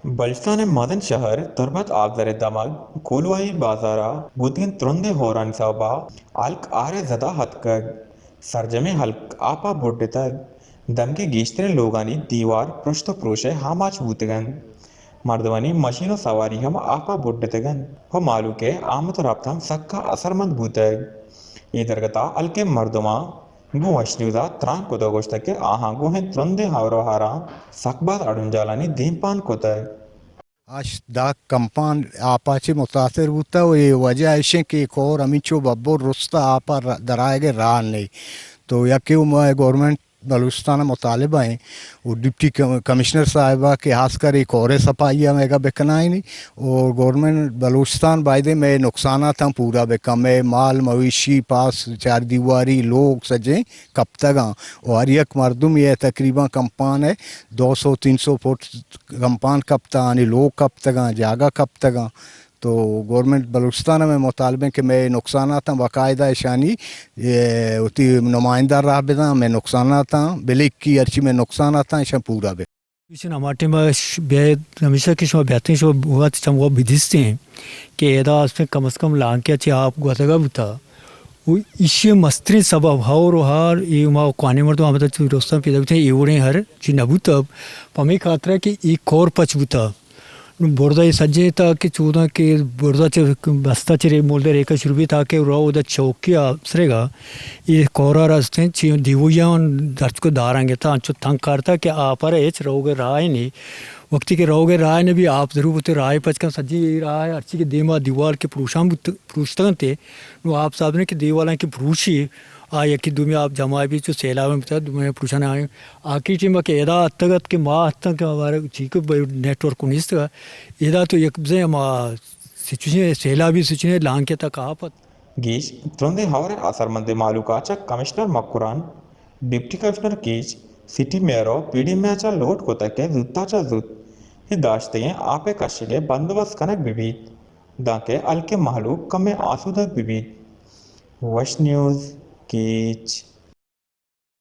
बल्स्तान मदन शहर तुरबत आगदर दमग कोलवाई बाजारा बुद्धिन तुरंदे होरन सबा अल्क आरे जदा हतकग सरजमे हल्क आपा बुड्ढे तक दमके गीश्तरे लोगानी दीवार पृष्ठ प्रोशे हामाच बूतगन मर्दवानी मशीनो सवारी हम आपा बुड्ढे तगन हो मालू के आमद रफ्तम सक्का असरमंद बूतग इधरगता अलके मर्दमा गु वश्नुदा त्रान को दोगोश्तके आहा गुहें तुरंदे हावरो हारा सकबाद अडुंजालानी दीमपान कोतग Aș da campan apa ce mutater buta o e वजह ऐसे कि एक और अमीचो बब्बो रुस्ता आपा दराएगे रान नहीं तो या कि गवर्नमेंट बलूचिस्तान मुतालिबा हैं वो डिप्टी कमिश्नर साहिबा के खासकर एक और सफाइया मेगा बेकना ही नहीं और गवर्नमेंट बलूचिस्तान बायदे में नुकसान था पूरा बेका में माल मवेशी पास चार दीवारी लोग सजे कब तक और एक मरदम ये तकरीबन कंपान है 200-300 फुट कंपान कब तक लोग कब तक जागा कब तक तो गवर्नमेंट बलूचिस्तान में मुतालबे कि मैं नुकसान था बाकायदा शानी ये उती नुमाइंदा रहा बेदा मैं नुकसान था बिलिक की अर्ची में नुकसान था ऐसा पूरा बे için amartema हमेशा की शो बेहतरीन शो हुआ तो वो विधिस्ते हैं कि एदा उसमें कम से कम लांग के अच्छे आप गुआतगा बुता वो इश्य मस्त्री सबब हाउ रोहार ये माँ काने मर तो हम तो रोस्ता पैदा बुता ये उड़े हर जी नबुता पमे खातरा कि एक और पच बुता बोर्दा ये सज्जे था कि चूदा के बोर्दा चे बस्ता चे मोल्डर एक शुरू था कि रो उधर चौकिया सरेगा ये कोरा रास्ते ची दिवुया दर्ज को दारांगे था अंचो तंग करता कि आप अरे एच रहोगे राय नहीं वक्ती के रहोगे राय ने भी आप ज़रूर बुते राय पच का सज्जी राय अर्ची के देमा दीवार के पुरुषां पुरुषतगन थे वो आप साहब ने कि दीवार की पुरुषी आ यकी दुमी आप जमाए भी जो सेला में बता दुमी पुरुषां आए आखिरी टीम के एदा अत्तगत के माह तक हमारे चीक नेटवर्क उन्नीस का एदा तो एक से हम सिचुएशन सेला भी सिचुएशन लांग के तक आप गीच तुरंदे हवरे असरमंदे मालूकाचा कमिश्नर मक्कुरान डिप्टी कमिश्नर कीच सिटी मेयरो पीडी मैचा लोट को तक जुत्ताचा जुत ही दाश्ते आपे कशिले बंदोबस्त कनक बिबीत दाके अलके मालूक कमे आसूदक बिबीत वश न्यूज़ कीच